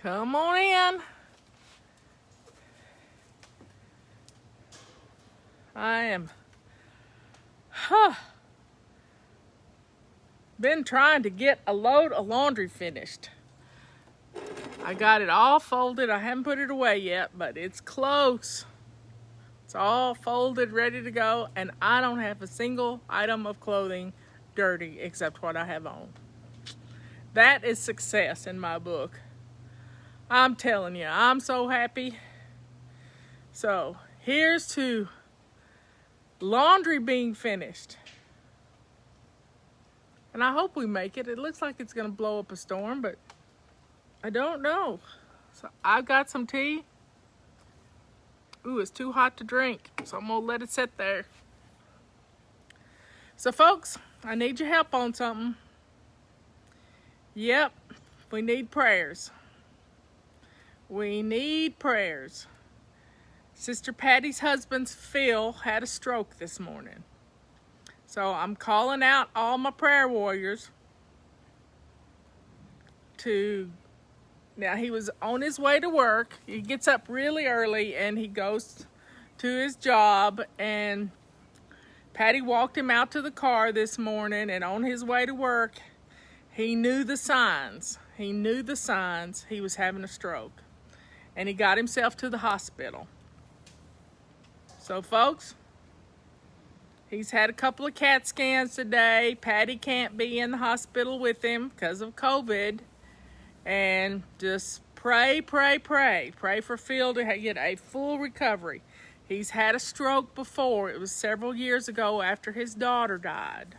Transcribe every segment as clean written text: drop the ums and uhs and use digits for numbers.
Come on in. I am been trying to get a load of laundry finished. I got it all folded. I haven't put it away yet, but it's close. It's all folded, ready to go, and I don't have a single item of clothing dirty except what I have on. That is success in my book. I'm telling you, I'm so happy. So, here's to laundry being finished. And I hope we make it. It looks like it's going to blow up a storm, but I don't know. So I've got some tea. Ooh, it's too hot to drink, so I'm going to let it sit there. So, folks, I need your help on something. Yep, we need prayers. We need prayers. Sister Patty's husband, Phil, had a stroke this morning. So I'm calling out all my prayer warriors now he was on his way to work. He gets up really early and he goes to his job, and Patty walked him out to the car this morning, and on his way to work, he knew the signs. He knew the signs he was having a stroke, and he got himself to the hospital. So, folks, he's had a couple of CAT scans today. Patty can't be in the hospital with him because of COVID. And just pray, pray, pray. Pray for Phil to get a full recovery. He's had a stroke before. It was several years ago after his daughter died.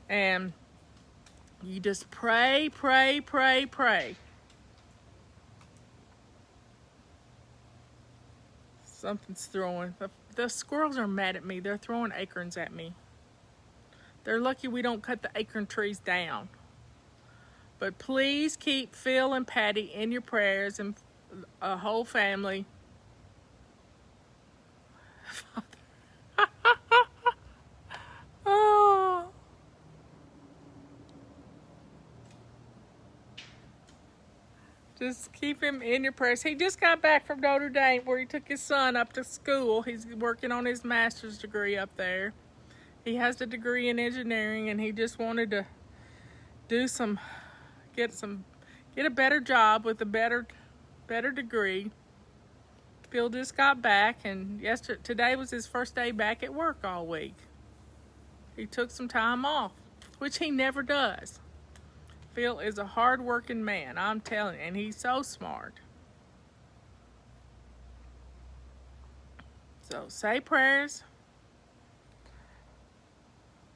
And you just pray, pray, pray, pray. Something's throwing. The squirrels are mad at me. They're throwing acorns at me. They're lucky we don't cut the acorn trees down. But please keep Phil and Patty in your prayers, and a whole family. Oh. Just keep him in your prayers. He just got back from Notre Dame, where he took his son up to school. He's working on his master's degree up there. He has a degree in engineering, and he just wanted to get a better job with a better degree. Phil just got back, and today was his first day back at work all week. He took some time off, which he never does. Phil is a hard-working man, I'm telling you, and he's so smart. So say prayers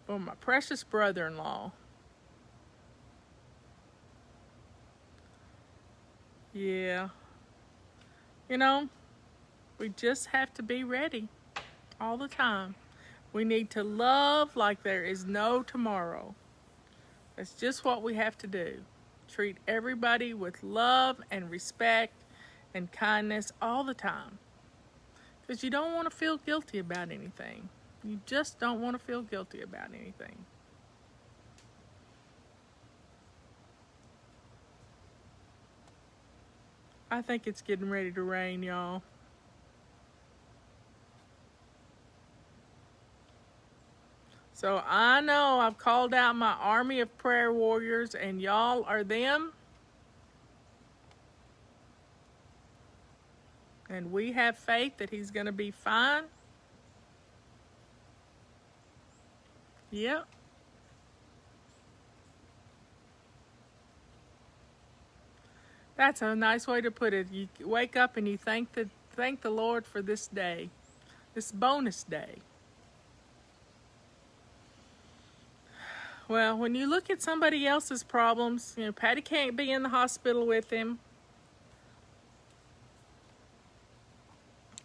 for my precious brother-in-law. Yeah. You know, we just have to be ready all the time. We need to love like there is no tomorrow. That's just what we have to do. Treat everybody with love and respect and kindness all the time. Because you don't want to feel guilty about anything. You just don't want to feel guilty about anything. I think it's getting ready to rain, y'all. So I know I've called out my army of prayer warriors, and y'all are them. And we have faith that he's going to be fine. Yep. That's a nice way to put it. You wake up and you thank the Lord for this day, this bonus day. Well, when you look at somebody else's problems, Patty can't be in the hospital with him.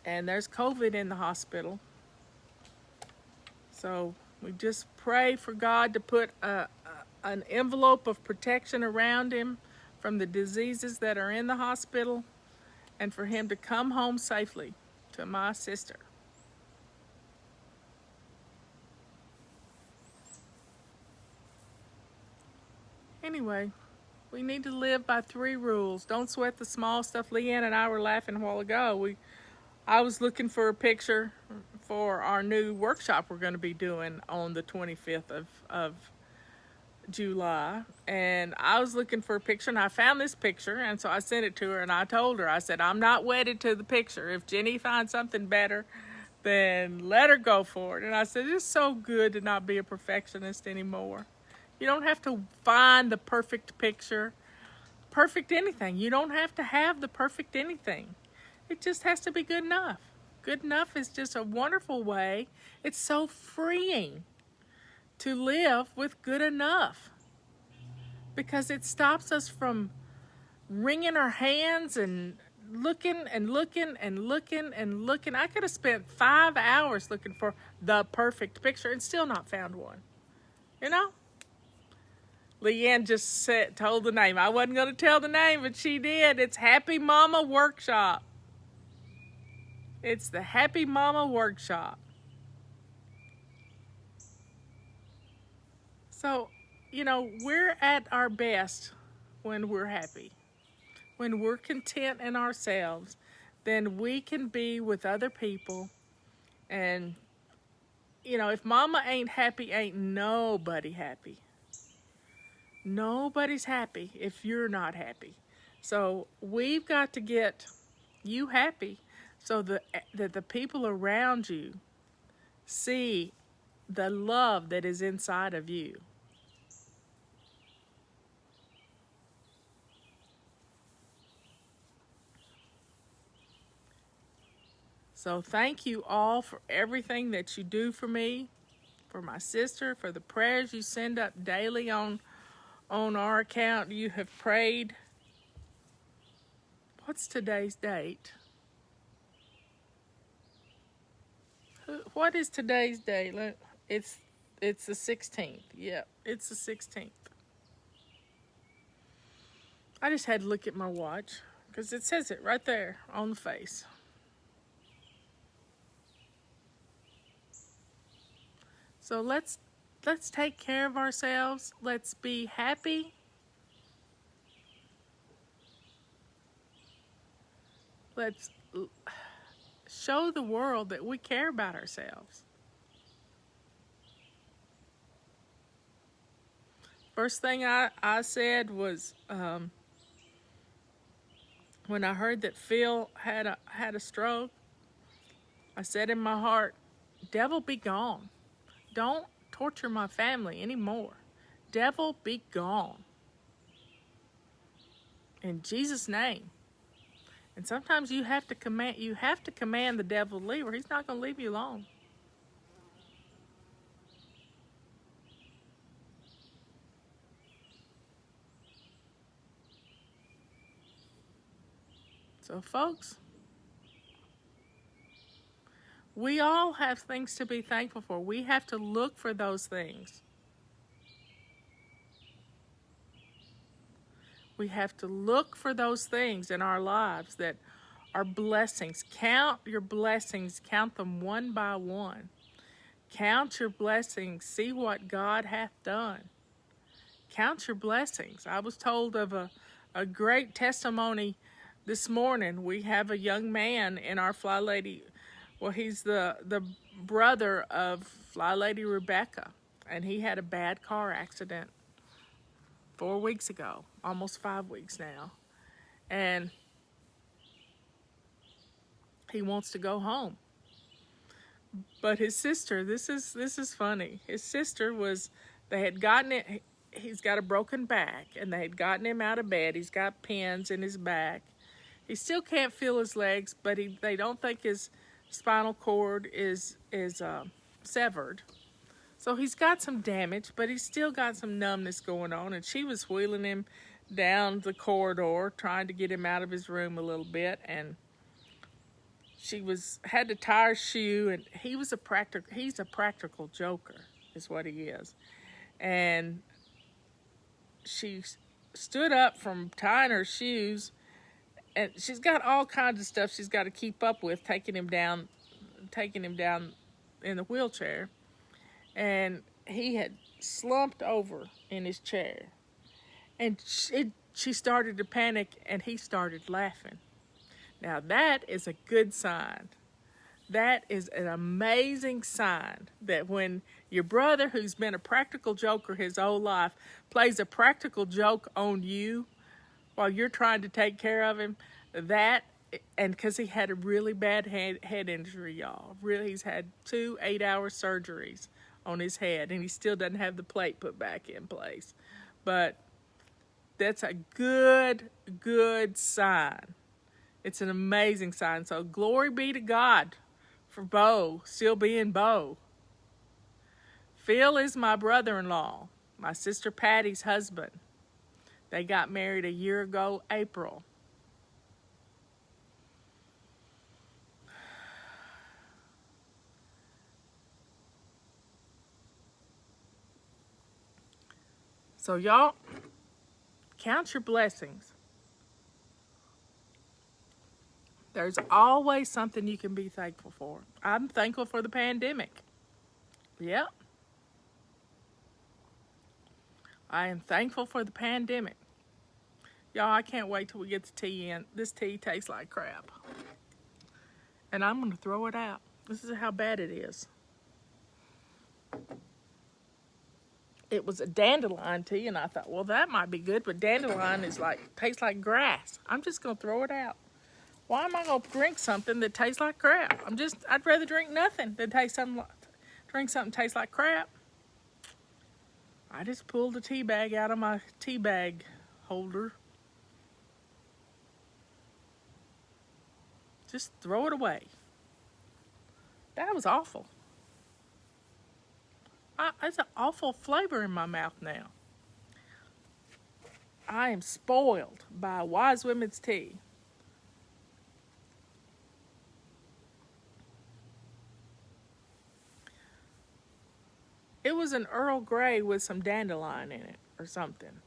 And there's COVID in the hospital. So we just pray for God to put an envelope of protection around him from the diseases that are in the hospital, and for him to come home safely to my sister. Anyway, We need to live by 3 rules. Don't sweat the small stuff. Leanne and I were laughing a while ago. I was looking for a picture for our new workshop we're going to be doing on the 25th of July. And I was looking for a picture, and I found this picture, and so I sent it to her, and I told her, I said, I'm not wedded to the picture. If Jenny finds something better, then let her go for it. And I said, it's so good to not be a perfectionist anymore. You don't have to find the perfect picture, perfect anything. You don't have to have the perfect anything. It just has to be good enough. Good enough is just a wonderful way. It's so freeing to live with good enough, because it stops us from wringing our hands and looking and looking and looking and looking. I could have spent 5 hours looking for the perfect picture and still not found one. You know? Leanne just told the name. I wasn't going to tell the name, but she did. It's Happy Mama Workshop. It's the Happy Mama Workshop. So, you know, we're at our best when we're happy. When we're content in ourselves, then we can be with other people. And, you know, if mama ain't happy, ain't nobody happy. Nobody's happy if you're not happy. So we've got to get you happy so that the people around you see the love that is inside of you. So thank you all for everything that you do for me, for my sister, for the prayers you send up daily on our account. You have prayed. What's today's date? What is today's date? It's the 16th. Yeah, it's the 16th. I just had to look at my watch because it says it right there on the face. So let's take care of ourselves. Let's be happy. Let's show the world that we care about ourselves. First thing I said was when I heard that Phil had a stroke, I said in my heart, devil be gone. Don't torture my family anymore. Devil be gone. In Jesus' name. And sometimes you have to command the devil to leave, or he's not going to leave you alone. So folks, we all have things to be thankful for. We have to look for those things. We have to look for those things in our lives that are blessings. Count your blessings. Count them one by one. Count your blessings. See what God hath done. Count your blessings. I was told of a great testimony this morning. We have a young man in our Fly Lady. Well, he's the brother of Fly Lady Rebecca, and he had a bad car accident 4 weeks ago, almost 5 weeks now, and he wants to go home. But his sister, this is funny. His sister they had gotten it. He's got a broken back, and they had gotten him out of bed. He's got pins in his back. He still can't feel his legs, but they don't think his spinal cord is severed. So he's got some damage, but he's still got some numbness going on. And she was wheeling him down the corridor, trying to get him out of his room a little bit. And she had to tie her shoe, and he's a practical joker, is what he is. And she stood up from tying her shoes, and she's got all kinds of stuff she's got to keep up with, taking him down in the wheelchair. And he had slumped over in his chair, and it she started to panic and he started laughing. Now that is a good sign. That is an amazing sign that when your brother, who's been a practical joker his whole life, plays a practical joke on you while you're trying to take care of him, and because he had a really bad head injury, y'all. Really, he's had 2 8-hour surgeries on his head, and he still doesn't have the plate put back in place. But that's a good sign. It's an amazing sign. So glory be to God for Bo still being Bo. Phil is my brother-in-law, my sister Patty's husband. They got married a year ago, April. So y'all, count your blessings. There's always something you can be thankful for. I'm thankful for the pandemic. Yep. I am thankful for the pandemic. Y'all, I can't wait till we get the tea in. This tea tastes like crap. And I'm going to throw it out. This is how bad it is. It was a dandelion tea, and I thought, well, that might be good, but dandelion tastes like grass. I'm just going to throw it out. Why am I going to drink something that tastes like crap? I'd rather drink nothing than drink something that tastes like crap. I just pulled the tea bag out of my tea bag holder. Just throw it away. That was awful. It's an awful flavor in my mouth now. I am spoiled by Wise Women's Tea. It was an Earl Grey with some dandelion in it or something.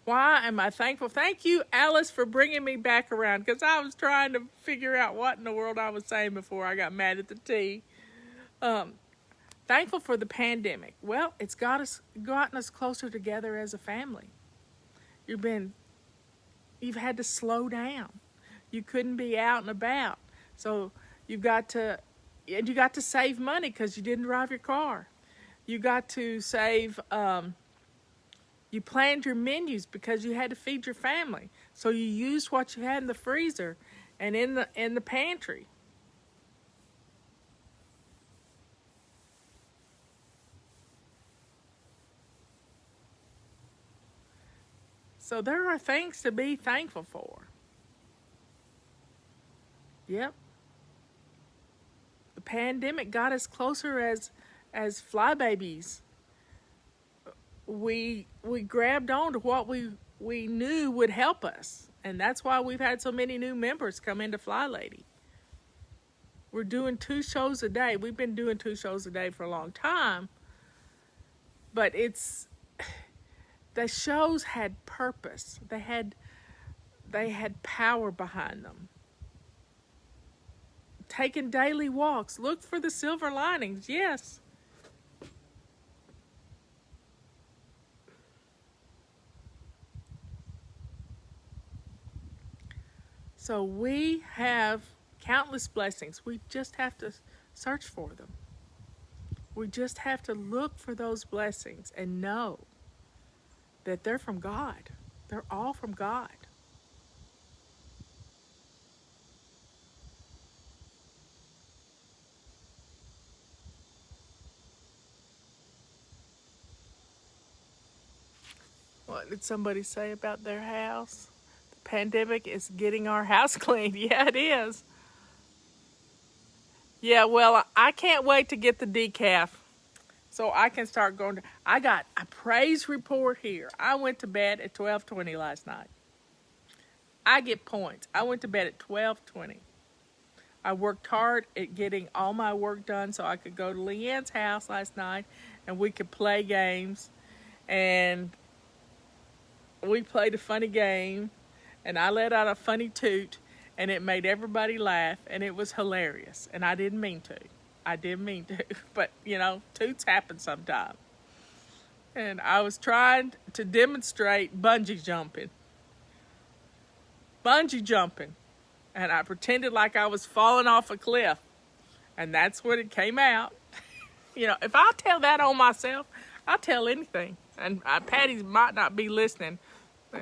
Why am I thankful? Thank you, Alice, for bringing me back around, because I was trying to figure out what in the world I was saying before I got mad at the tea. Thankful for the pandemic. Well, it's gotten us closer together as a family. You've had to slow down. You couldn't be out and about. So you got to save money because you didn't drive your car. You got to save, you planned your menus because you had to feed your family. So you used what you had in the freezer and in the pantry. So there are things to be thankful for. Yep. The pandemic got us closer as flybabies. We grabbed on to what we knew would help us. And that's why we've had so many new members come into Fly Lady. We're doing 2 shows a day. We've been doing 2 shows a day for a long time. But the shows had purpose. They had power behind them. Taking daily walks. Look for the silver linings. Yes. So we have countless blessings. We just have to search for them. We just have to look for those blessings and know that they're from God. They're all from God. What did somebody say about their house? The pandemic is getting our house cleaned. Yeah, it is. Yeah, well, I can't wait to get the decaf so I can start going to... I got a praise report here. I went to bed at 12:20 last night. I get points. I went to bed at 12:20. I worked hard at getting all my work done so I could go to Leanne's house last night and we could play games. And we played a funny game and I let out a funny toot and it made everybody laugh and it was hilarious. And I didn't mean to. But, toots happen sometime. And I was trying to demonstrate bungee jumping. Bungee jumping. And I pretended like I was falling off a cliff. And that's when it came out. You know, if I tell that on myself, I'll tell anything. And Patty might not be listening.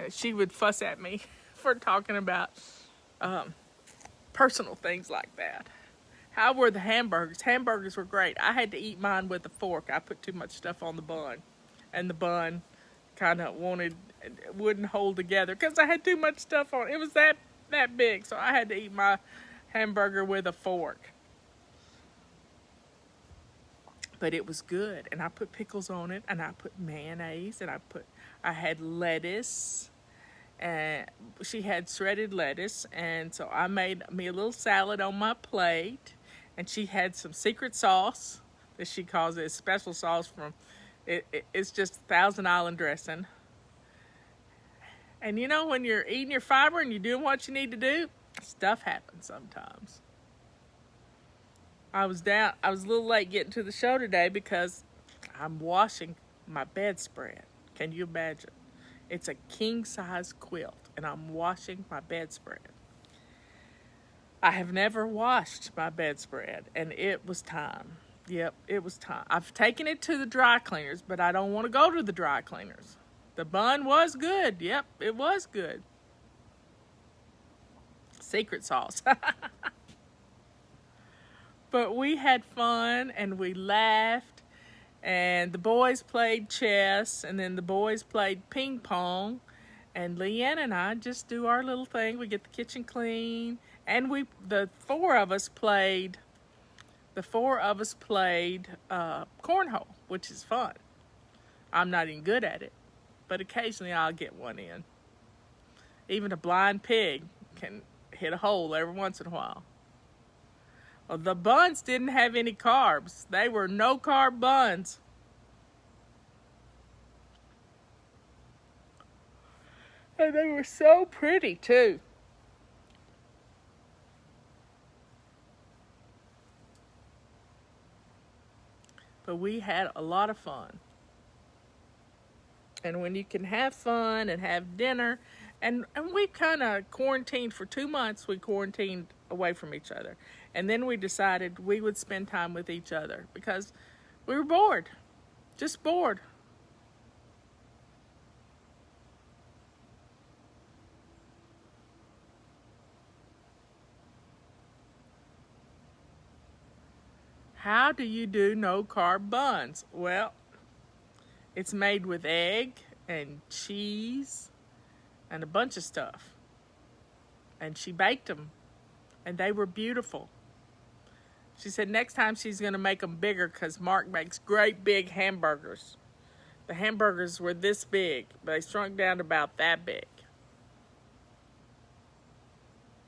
She would fuss at me for talking about personal things like that. How were the hamburgers? Hamburgers were great. I had to eat mine with a fork. I put too much stuff on the bun. And the bun kind of wouldn't hold together because I had too much stuff on it. It was that big, so I had to eat my hamburger with a fork. But it was good, and I put pickles on it, and I put mayonnaise, and I had lettuce, and she had shredded lettuce, and so I made me a little salad on my plate, and she had some secret sauce that she calls it, special sauce from, it's just Thousand Island dressing. And you know, when you're eating your fiber and you're doing what you need to do, stuff happens sometimes. I was a little late getting to the show today because I'm washing my bedspread. Can you imagine? It's a king-size quilt, and I'm washing my bedspread. I have never washed my bedspread, and it was time. Yep, it was time. I've taken it to the dry cleaners, but I don't want to go to the dry cleaners. The bun was good. Yep, it was good. Secret sauce. But we had fun, and we laughed, and the boys played chess, and then the boys played ping pong, and Leanne and I just do our little thing. We get the kitchen clean, and the four of us played cornhole, which is fun. I'm not even good at it, but occasionally I'll get one in. Even a blind pig can hit a hole every once in a while. Well, the buns didn't have any carbs. They were no-carb buns. And they were so pretty, too. But we had a lot of fun. And when you can have fun and have dinner, and we kind of quarantined for 2 months, we quarantined away from each other. And then we decided we would spend time with each other because we were bored, just bored. How do you do no-carb buns? Well, it's made with egg and cheese and a bunch of stuff. And she baked them, and they were beautiful. She said next time she's going to make them bigger because Mark makes great big hamburgers. The hamburgers were this big, but they shrunk down to about that big.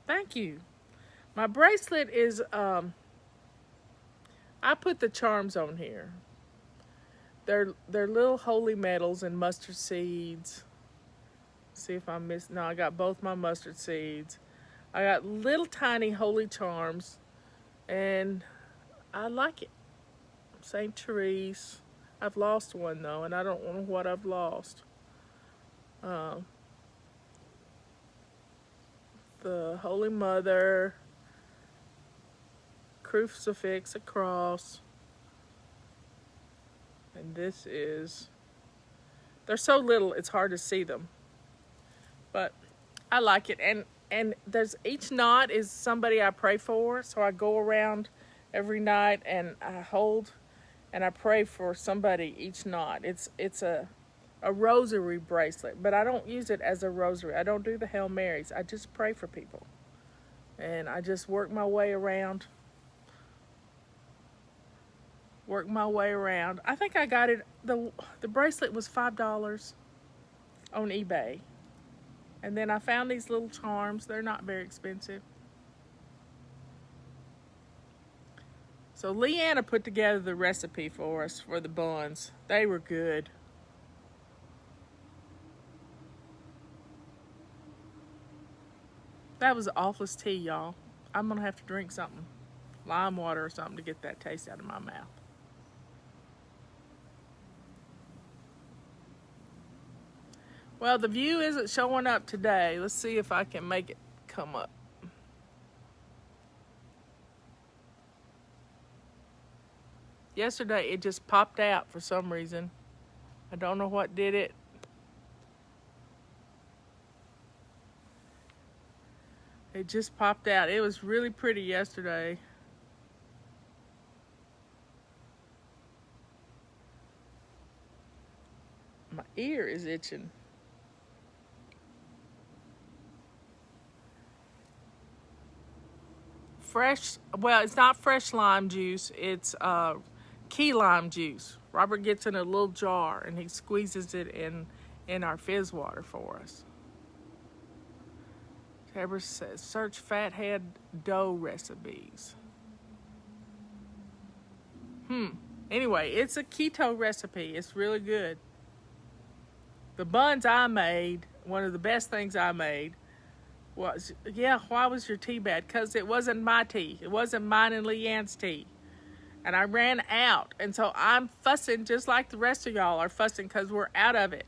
Thank you. My bracelet is, I put the charms on here. They're little holy metals and mustard seeds. See if I missed. No, I got both my mustard seeds. I got little tiny holy charms, and I like it. St. Therese. I've lost one though, and I don't know what I've lost. The Holy Mother, crucifix, a cross, and this is. They're so little, it's hard to see them, but I like it. And there's each knot is somebody I pray for, so I go around every night and I hold and I pray for somebody each knot. It's a rosary bracelet, but I don't use it as a rosary. I don't do the Hail Marys. I just pray for people, and I just work my way around. I think I got it. The bracelet was $5 on eBay. And then I found these little charms. They're not very expensive. So Leanna put together the recipe for us for the buns. They were good. That was the awfulest tea, y'all. I'm going to have to drink something. Lime water or something to get that taste out of my mouth. Well, the view isn't showing up today. Let's see if I can make it come up. Yesterday, it just popped out for some reason. I don't know what did it. It just popped out. It was really pretty yesterday. My ear is itching. Fresh, well, it's not fresh lime juice. It's key lime juice. Robert gets in a little jar and he squeezes it in our fizz water for us. Deborah says, search fathead dough recipes. Anyway, it's a keto recipe. It's really good. The buns I made, one of the best things I made was, why was your tea bad? Because it wasn't my tea. It wasn't mine and Leanne's tea. And I ran out. And so I'm fussing just like the rest of y'all are fussing because we're out of it.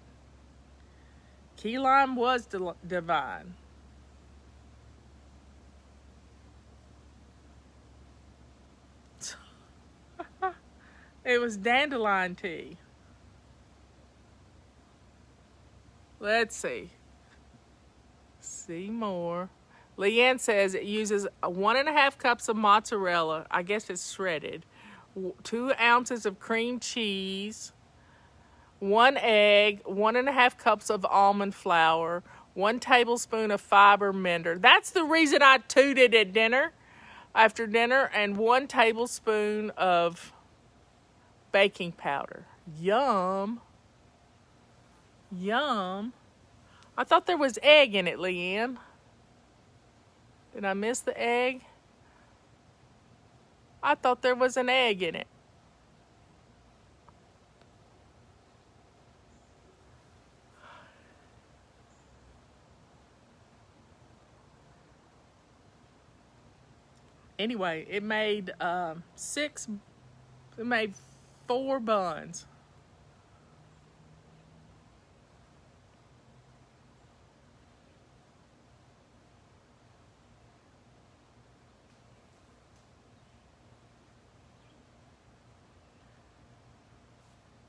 Key lime was divine. It was dandelion tea. Let's see. See more. Leanne says it uses 1.5 cups of mozzarella. I guess it's shredded. 2 ounces of cream cheese. 1 egg. 1.5 cups of almond flour. 1 tablespoon of fiber mender. That's the reason I tooted at dinner. After dinner. And 1 tablespoon of baking powder. Yum. Yum. I thought there was egg in it, Leanne. Did I miss the egg? I thought there was an egg in it. Anyway, it made 4 buns.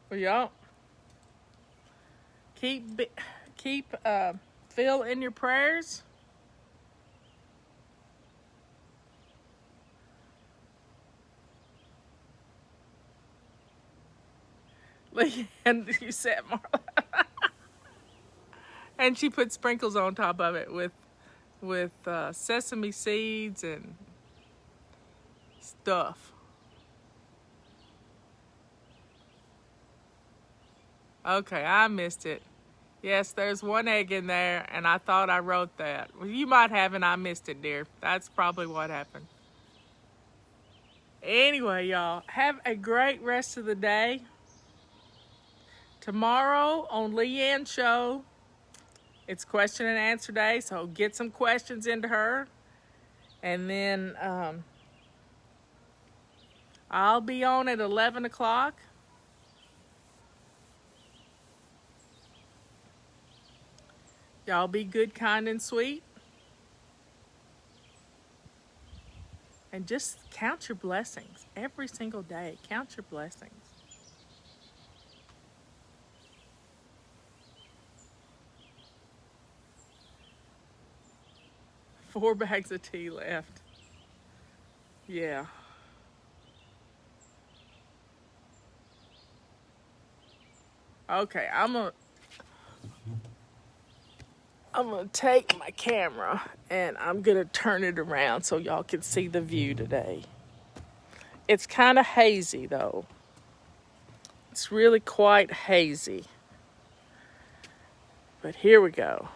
Well, y'all keep Phil in your prayers. And you said, Marla. And she put sprinkles on top of it with sesame seeds and stuff. Okay, I missed it. Yes, there's 1 egg in there, and I thought I wrote that. Well, you might have, and I missed it, dear. That's probably what happened. Anyway, y'all, have a great rest of the day. Tomorrow on Leanne's show, it's question and answer day, so get some questions into her. And then I'll be on at 11 o'clock. Y'all be good, kind, and sweet. And just count your blessings every single day. Count your blessings. 4 bags of tea left. Yeah. Okay, I'm gonna take my camera and I'm gonna turn it around so y'all can see the view today. It's kind of hazy though. It's really quite hazy. But here we go.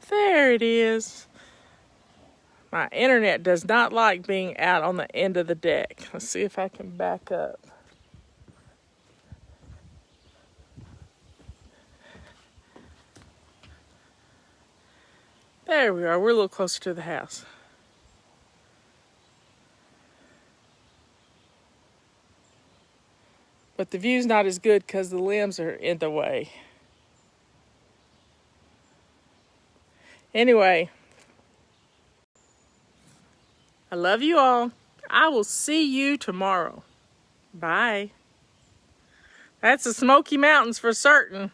There it is. My internet does not like being out on the end of the deck. Let's see if I can back up. There we are. We're a little closer to the house. But the view's not as good because the limbs are in the way. Anyway, I love you all. I will see you tomorrow. Bye. That's the Smoky Mountains for certain.